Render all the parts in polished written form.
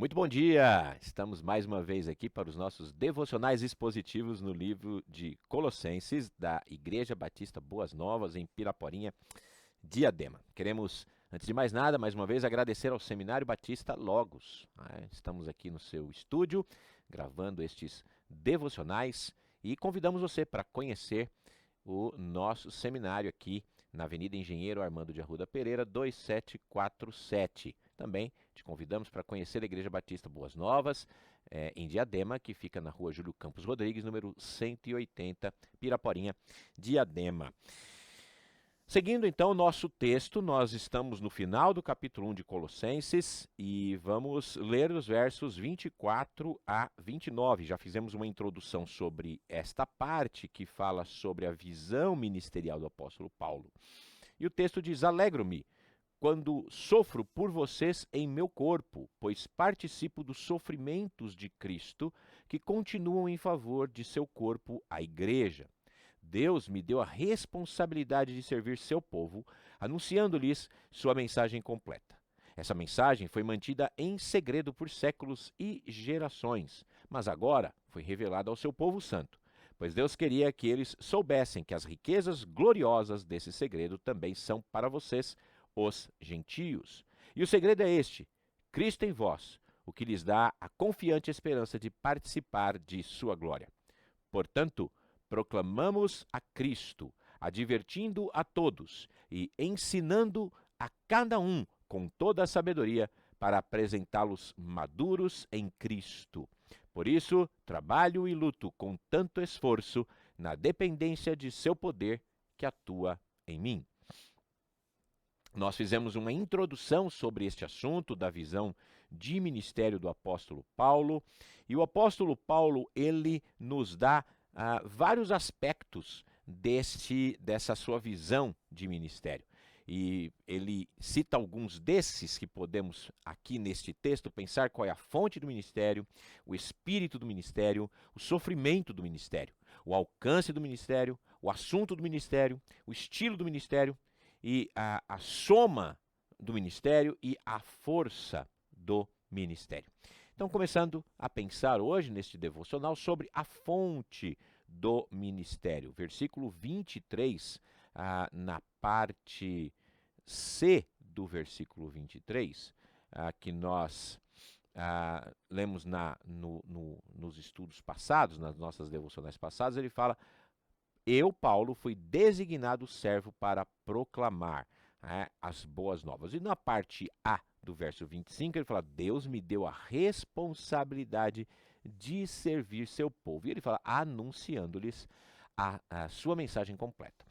Muito bom dia! Estamos mais uma vez aqui para os nossos devocionais expositivos no livro de Colossenses, da Igreja Batista Boas Novas, em Piraporinha, Diadema. Queremos, antes de mais uma vez, agradecer ao Seminário Batista Logos. Estamos aqui no seu estúdio, gravando estes devocionais e convidamos você para conhecer o nosso seminário aqui na Avenida Engenheiro Armando de Arruda Pereira, 2747. Também te convidamos para conhecer a Igreja Batista Boas Novas, em Diadema, que fica na rua Júlio Campos Rodrigues, número 180, Piraporinha, Diadema. Seguindo então o nosso texto, nós estamos no final do capítulo 1 de Colossenses e vamos ler os versos 24 a 29. Já fizemos uma introdução sobre esta parte que fala sobre a visão ministerial do apóstolo Paulo. E o texto diz: alegro-me quando sofro por vocês em meu corpo, pois participo dos sofrimentos de Cristo, que continuam em favor de seu corpo, a igreja. Deus me deu a responsabilidade de servir seu povo, anunciando-lhes sua mensagem completa. Essa mensagem foi mantida em segredo por séculos e gerações, mas agora foi revelada ao seu povo santo, pois Deus queria que eles soubessem que as riquezas gloriosas desse segredo também são para vocês, os gentios. E o segredo é este: Cristo em vós, o que lhes dá a confiante esperança de participar de sua glória. Portanto, proclamamos a Cristo, advertindo a todos e ensinando a cada um com toda a sabedoria para apresentá-los maduros em Cristo. Por isso, trabalho e luto com tanto esforço na dependência de seu poder que atua em mim. Nós fizemos uma introdução sobre este assunto da visão de ministério do apóstolo Paulo, e o apóstolo Paulo, ele nos dá vários aspectos dessa sua visão de ministério. E ele cita alguns desses que podemos aqui neste texto pensar: qual é a fonte do ministério, o espírito do ministério, o sofrimento do ministério, o alcance do ministério, o assunto do ministério, o estilo do ministério, e a soma do ministério e a força do ministério. Então, começando a pensar hoje neste devocional sobre a fonte do ministério. Versículo 23, na parte C do versículo 23, que nós lemos nos estudos passados, nas nossas devocionais passadas, ele fala: eu, Paulo, fui designado servo para proclamar as boas novas. E na parte A do verso 25, ele fala: Deus me deu a responsabilidade de servir seu povo. E ele fala: anunciando-lhes a sua mensagem completa.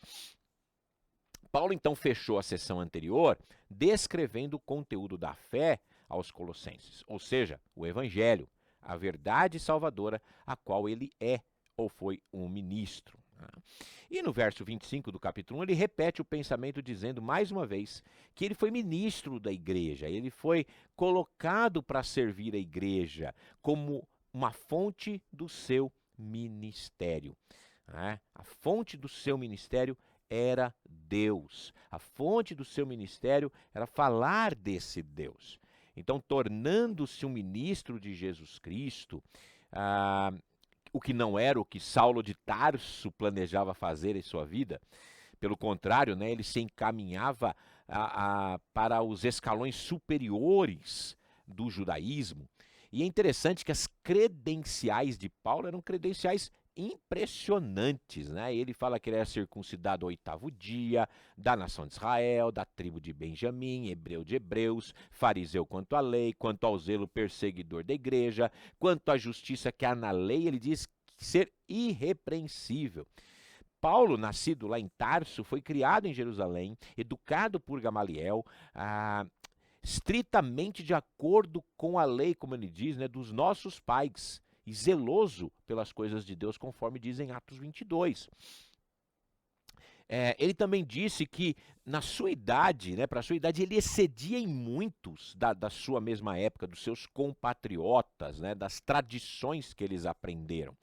Paulo, então, fechou a sessão anterior descrevendo o conteúdo da fé aos colossenses, ou seja, o evangelho, a verdade salvadora, a qual ele é ou foi um ministro. E no verso 25 do capítulo 1, ele repete o pensamento dizendo mais uma vez que ele foi ministro da igreja, ele foi colocado para servir a igreja como uma fonte do seu ministério. A fonte do seu ministério era Deus, a fonte do seu ministério era falar desse Deus. Então, tornando-se um ministro de Jesus Cristo, o que não era o que Saulo de Tarso planejava fazer em sua vida. Pelo contrário, ele se encaminhava para os escalões superiores do judaísmo. E é interessante que as credenciais de Paulo eram credenciais impressionantes. Ele fala que ele era circuncidado ao 8º dia, da nação de Israel, da tribo de Benjamim, hebreu de hebreus, fariseu quanto à lei, quanto ao zelo perseguidor da igreja, quanto à justiça que há na lei, ele diz ser irrepreensível. Paulo, nascido lá em Tarso, foi criado em Jerusalém, educado por Gamaliel, estritamente de acordo com a lei, como ele diz, dos nossos pais, e zeloso pelas coisas de Deus, conforme diz em Atos 22. Ele também disse que na sua idade, para a sua idade, ele excedia em muitos da sua mesma época, dos seus compatriotas, das tradições que eles aprenderam.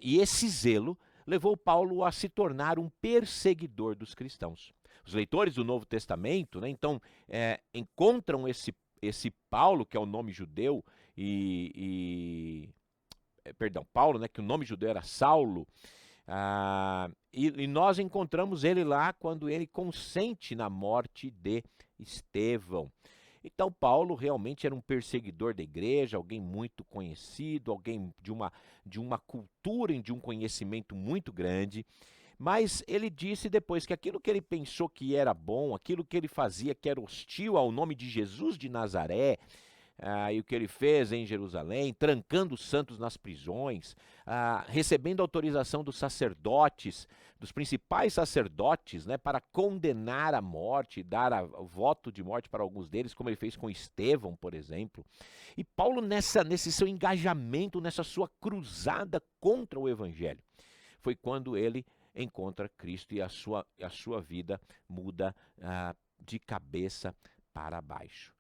E esse zelo levou Paulo a se tornar um perseguidor dos cristãos. Os leitores do Novo Testamento, então, encontram esse esse Paulo, que é o nome judeu, perdão, Paulo, né, que o nome judeu era Saulo, e nós encontramos ele lá quando ele consente na morte de Estevão. Então Paulo realmente era um perseguidor da igreja, alguém muito conhecido, alguém de uma cultura e de um conhecimento muito grande. Mas ele disse depois que aquilo que ele pensou que era bom, aquilo que ele fazia que era hostil ao nome de Jesus de Nazaré, e o que ele fez em Jerusalém, trancando os santos nas prisões, recebendo autorização dos sacerdotes, dos principais sacerdotes, né, para condenar a morte, dar voto de morte para alguns deles, como ele fez com Estevão, por exemplo. E Paulo, nesse seu engajamento, nessa sua cruzada contra o evangelho, foi quando ele encontra Cristo e a sua vida muda de cabeça para baixo.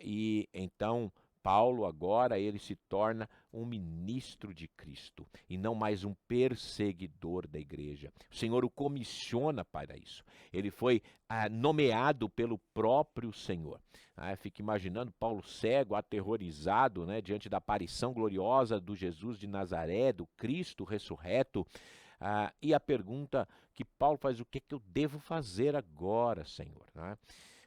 E então Paulo agora ele se torna um ministro de Cristo e não mais um perseguidor da igreja. O Senhor o comissiona para isso. Ele foi nomeado pelo próprio Senhor. Fica imaginando Paulo cego, aterrorizado, né, diante da aparição gloriosa do Jesus de Nazaré, do Cristo ressurreto. E a pergunta que Paulo faz: o que é que eu devo fazer agora, Senhor?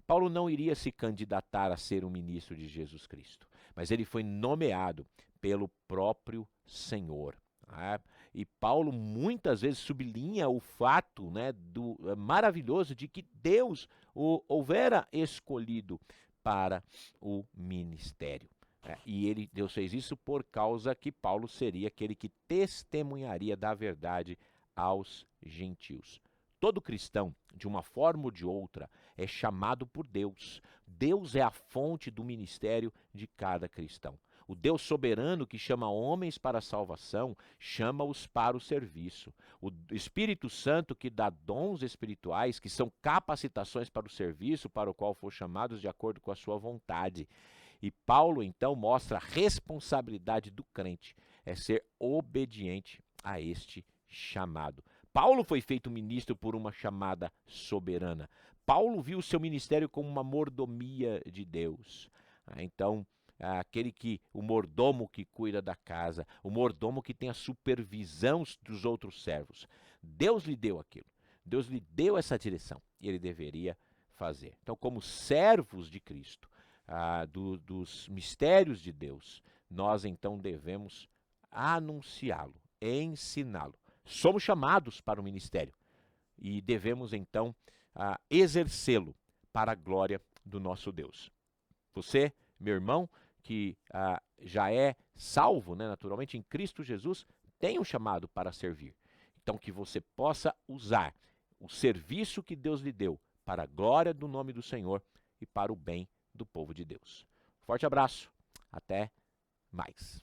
Paulo não iria se candidatar a ser um ministro de Jesus Cristo, mas ele foi nomeado pelo próprio Senhor. E Paulo muitas vezes sublinha o fato, né, maravilhoso de que Deus o houvera escolhido para o ministério. E Deus fez isso por causa que Paulo seria aquele que testemunharia da verdade aos gentios. Todo cristão, de uma forma ou de outra, é chamado por Deus. Deus é a fonte do ministério de cada cristão. O Deus soberano que chama homens para a salvação, chama-os para o serviço. O Espírito Santo que dá dons espirituais, que são capacitações para o serviço, para o qual foram chamados de acordo com a sua vontade. E Paulo, então, mostra a responsabilidade do crente, é ser obediente a este chamado. Paulo foi feito ministro por uma chamada soberana. Paulo viu o seu ministério como uma mordomia de Deus. Então, o mordomo que cuida da casa, o mordomo que tem a supervisão dos outros servos. Deus lhe deu aquilo. Deus lhe deu essa direção e ele deveria fazer. Então, como servos de Cristo, dos mistérios de Deus, nós então devemos anunciá-lo, ensiná-lo. Somos chamados para o ministério e devemos então exercê-lo para a glória do nosso Deus. Você, meu irmão, que já é salvo, né, naturalmente, em Cristo Jesus, tem um chamado para servir. Então que você possa usar o serviço que Deus lhe deu para a glória do nome do Senhor e para o bem do povo de Deus. Forte abraço, até mais.